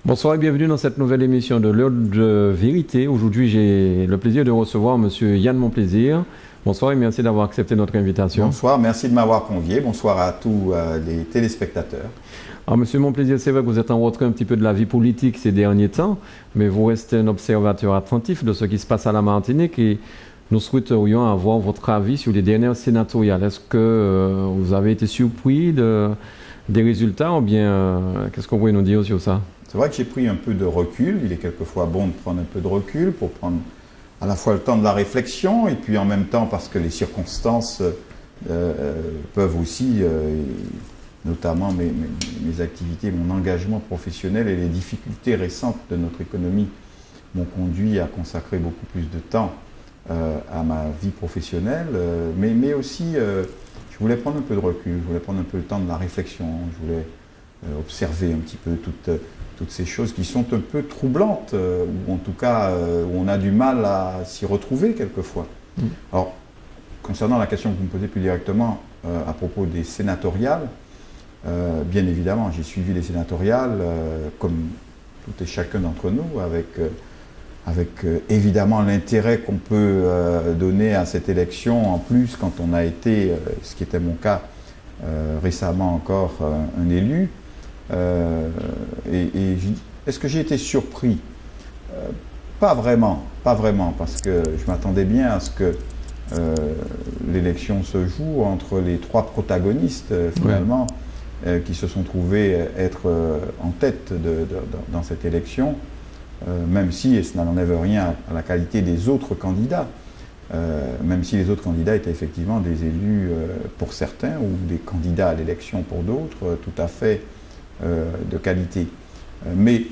Bonsoir et bienvenue dans cette nouvelle émission de l'heure de vérité. Aujourd'hui, j'ai le plaisir de recevoir Monsieur Yann Monplaisir. Bonsoir et merci d'avoir accepté notre invitation. Bonsoir, merci de m'avoir convié. Bonsoir à tous les téléspectateurs. Alors, Monsieur Monplaisir, c'est vrai que vous êtes en retrait un petit peu de la vie politique ces derniers temps, mais vous restez un observateur attentif de ce qui se passe à la Martinique et nous souhaiterions avoir votre avis sur les dernières sénatoriales. Est-ce que vous avez été surpris des résultats ou bien qu'est-ce que vous pouvez nous dire sur ça? C'est vrai que j'ai pris un peu de recul. Il est quelquefois bon de prendre un peu de recul pour prendre à la fois le temps de la réflexion et puis en même temps parce que les circonstances peuvent aussi, notamment mes activités, mon engagement professionnel et les difficultés récentes de notre économie m'ont conduit à consacrer beaucoup plus de temps à ma vie professionnelle, mais aussi je voulais prendre un peu de recul, je voulais prendre un peu le temps de la réflexion, je voulais observer un petit peu toutes ces choses qui sont un peu troublantes, ou en tout cas où on a du mal à s'y retrouver quelquefois. Alors, concernant la question que vous me posez plus directement à propos des sénatoriales, bien évidemment, j'ai suivi les sénatoriales comme tout et chacun d'entre nous, avec évidemment l'intérêt qu'on peut donner à cette élection, en plus quand on a été, ce qui était mon cas récemment encore, un élu. Est-ce que j'ai été surpris? Pas vraiment, parce que je m'attendais bien à ce que l'élection se joue entre les trois protagonistes, finalement, qui se sont trouvés être en tête dans cette élection, même si, et cela n'enlève rien à la qualité des autres candidats, même si les autres candidats étaient effectivement des élus pour certains, ou des candidats à l'élection pour d'autres, tout à fait de qualité. Mais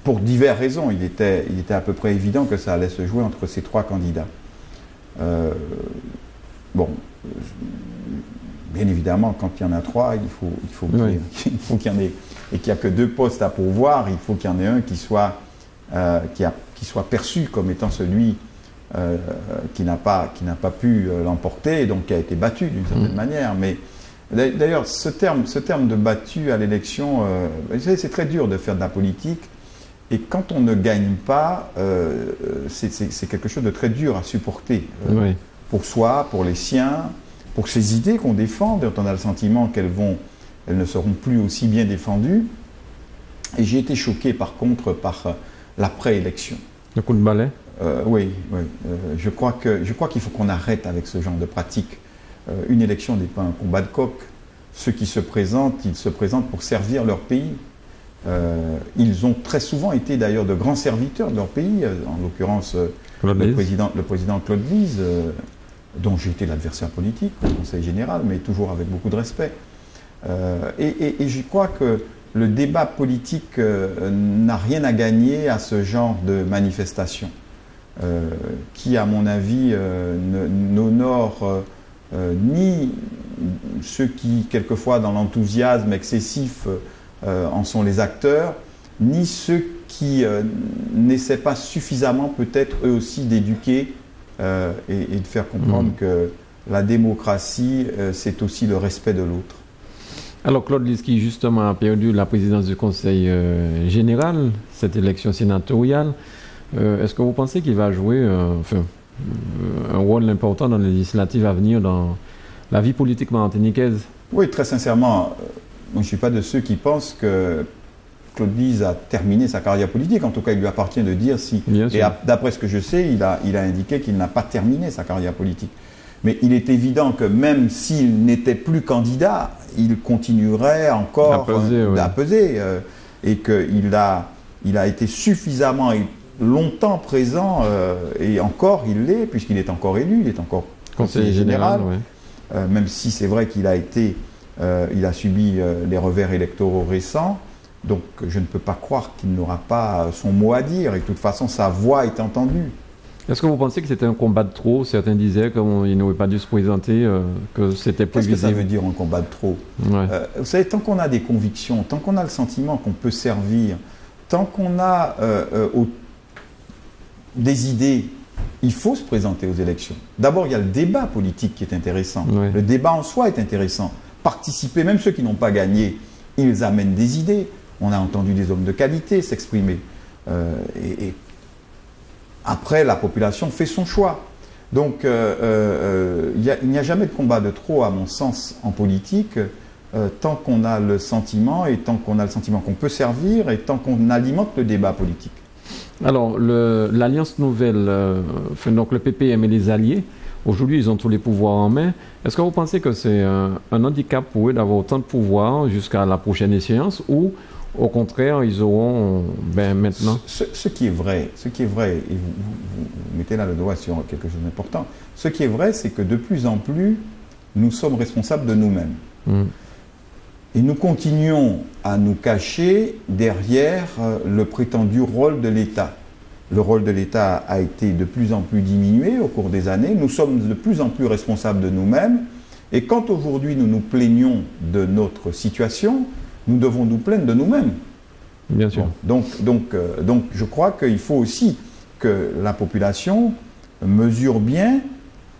pour diverses raisons, il était à peu près évident que ça allait se jouer entre ces trois candidats. Bon, bien évidemment, quand il y en a trois, il faut qu'il y en ait, et qu'il n'y a que deux postes à pourvoir, il faut qu'il y en ait un qui soit perçu comme étant celui qui n'a pas pu l'emporter, et donc qui a été battu d'une certaine manière. Mais d'ailleurs, ce terme de battu à l'élection, c'est très dur de faire de la politique. Et quand on ne gagne pas, c'est quelque chose de très dur à supporter. Pour soi, pour les siens, pour ces idées qu'on défend, dont on a le sentiment qu'elles ne seront plus aussi bien défendues. Et j'ai été choqué par contre par l'après-élection. Le coup de balai? Oui. Je crois qu'il faut qu'on arrête avec ce genre de pratique. Une élection n'est pas un combat de coq. Ceux qui se présentent, ils se présentent pour servir leur pays. Ils ont très souvent été d'ailleurs de grands serviteurs de leur pays, en l'occurrence le président Claude Lise, dont j'ai été l'adversaire politique au Conseil général, mais toujours avec beaucoup de respect. Et je crois que le débat politique n'a rien à gagner à ce genre de manifestation, qui, à mon avis, n'honore ni ceux qui, quelquefois, dans l'enthousiasme excessif, en sont les acteurs, ni ceux qui n'essaient pas suffisamment, peut-être, eux aussi, d'éduquer et de faire comprendre que la démocratie, c'est aussi le respect de l'autre. Alors, Claude Lise, qui justement a perdu la présidence du Conseil général, cette élection sénatoriale, est-ce que vous pensez qu'il va jouer un rôle important dans les législatives à venir dans la vie politique martiniquaise? Oui, très sincèrement, moi, je ne suis pas de ceux qui pensent que Claude Lise a terminé sa carrière politique. En tout cas, il lui appartient de dire si... Et d'après ce que je sais, il a indiqué qu'il n'a pas terminé sa carrière politique. Mais il est évident que même s'il n'était plus candidat, il continuerait encore à peser. Et qu'il a été suffisamment et longtemps présent, et encore il l'est, puisqu'il est encore élu, il est encore conseiller général. Même si c'est vrai qu'il a été... il a subi les revers électoraux récents, donc je ne peux pas croire qu'il n'aura pas son mot à dire, et de toute façon sa voix est entendue. Est-ce que vous pensez que c'était un combat de trop? Certains disaient qu'il n'aurait pas dû se présenter, que c'était prévisible. Qu'est-ce que ça veut dire un combat de trop? Vous savez, tant qu'on a des convictions, tant qu'on a le sentiment qu'on peut servir, tant qu'on a des idées, il faut se présenter aux élections. D'abord, il y a le débat politique qui est intéressant. Le débat en soi est intéressant. Participer, même ceux qui n'ont pas gagné, ils amènent des idées. on a entendu des hommes de qualité s'exprimer. Et après, la population fait son choix. Donc, il n'y a jamais de combat de trop, à mon sens, en politique, tant qu'on a le sentiment, et tant qu'on a le sentiment qu'on peut servir, et tant qu'on alimente le débat politique. Alors, l'Alliance Nouvelle, donc le PPM et les alliés, aujourd'hui, ils ont tous les pouvoirs en main. Est-ce que vous pensez que c'est un handicap pour eux d'avoir autant de pouvoir jusqu'à la prochaine échéance, ou au contraire, ils auront maintenant... Ce qui est vrai, et vous mettez là le doigt sur quelque chose d'important, ce qui est vrai, c'est que de plus en plus, nous sommes responsables de nous-mêmes. Et nous continuons à nous cacher derrière le prétendu rôle de l'État. Le rôle de l'État a été de plus en plus diminué au cours des années. Nous sommes de plus en plus responsables de nous-mêmes. Et quand aujourd'hui nous nous plaignons de notre situation, nous devons nous plaindre de nous-mêmes. Bien sûr. Bon, donc je crois qu'il faut aussi que la population mesure bien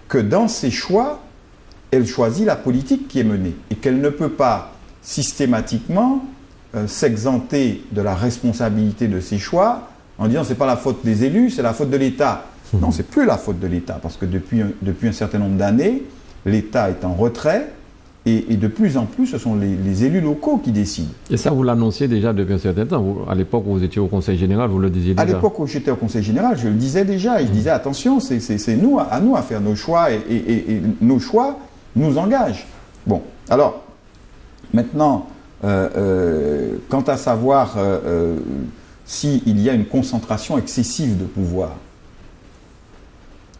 que dans ses choix, elle choisit la politique qui est menée et qu'elle ne peut pas systématiquement s'exenter de la responsabilité de ses choix en disant c'est pas la faute des élus, c'est la faute de l'État. Non, c'est plus la faute de l'État parce que depuis un certain nombre d'années, l'État est en retrait et de plus en plus ce sont les élus locaux qui décident. Et ça, vous l'annonciez déjà depuis un certain temps. À l'époque où vous étiez au Conseil général, vous le disiez déjà. À l'époque où j'étais au Conseil général, je le disais déjà. Et je disais attention, c'est nous à faire nos choix et nos choix nous engagent. Bon, alors maintenant, quant à savoir s'il y a une concentration excessive de pouvoir,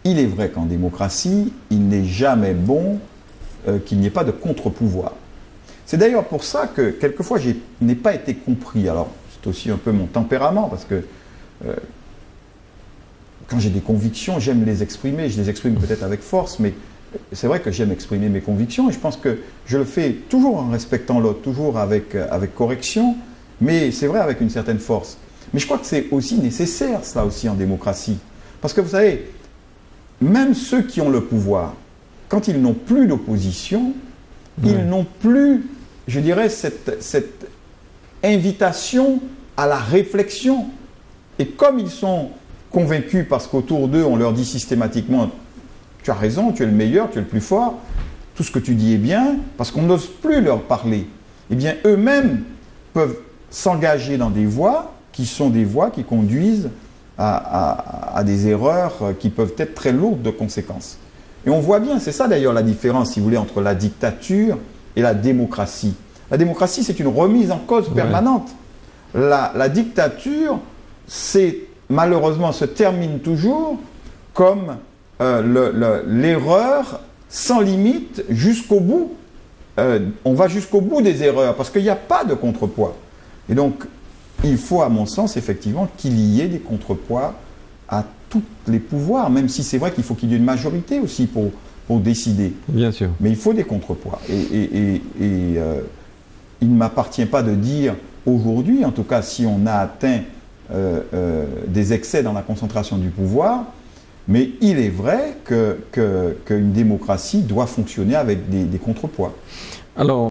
il est vrai qu'en démocratie, il n'est jamais bon qu'il n'y ait pas de contre-pouvoir. C'est d'ailleurs pour ça que quelquefois je n'ai pas été compris. Alors c'est aussi un peu mon tempérament parce que quand j'ai des convictions, j'aime les exprimer. Je les exprime peut-être avec force, mais c'est vrai que j'aime exprimer mes convictions et je pense que je le fais toujours en respectant l'autre, toujours avec correction, mais c'est vrai avec une certaine force. Mais je crois que c'est aussi nécessaire, cela aussi en démocratie. Parce que vous savez, même ceux qui ont le pouvoir, quand ils n'ont plus d'opposition, ils n'ont plus, je dirais, cette invitation à la réflexion. Et comme ils sont convaincus parce qu'autour d'eux, on leur dit systématiquement « tu as raison, tu es le meilleur, tu es le plus fort, tout ce que tu dis est bien », parce qu'on n'ose plus leur parler, eh bien eux-mêmes peuvent s'engager dans des voies qui sont des voies qui conduisent à des erreurs qui peuvent être très lourdes de conséquences. Et on voit bien, c'est ça d'ailleurs la différence, si vous voulez, entre la dictature et la démocratie. La démocratie, c'est une remise en cause permanente. La dictature, malheureusement, se termine toujours comme l'erreur sans limite jusqu'au bout. On va jusqu'au bout des erreurs parce qu'il n'y a pas de contrepoids. Et donc, il faut, à mon sens, effectivement, qu'il y ait des contrepoids à tous les pouvoirs, même si c'est vrai qu'il faut qu'il y ait une majorité aussi pour décider. Bien sûr. Mais il faut des contrepoids. Et il ne m'appartient pas de dire aujourd'hui, en tout cas si on a atteint des excès dans la concentration du pouvoir, mais il est vrai qu'une démocratie doit fonctionner avec des contrepoids. Alors,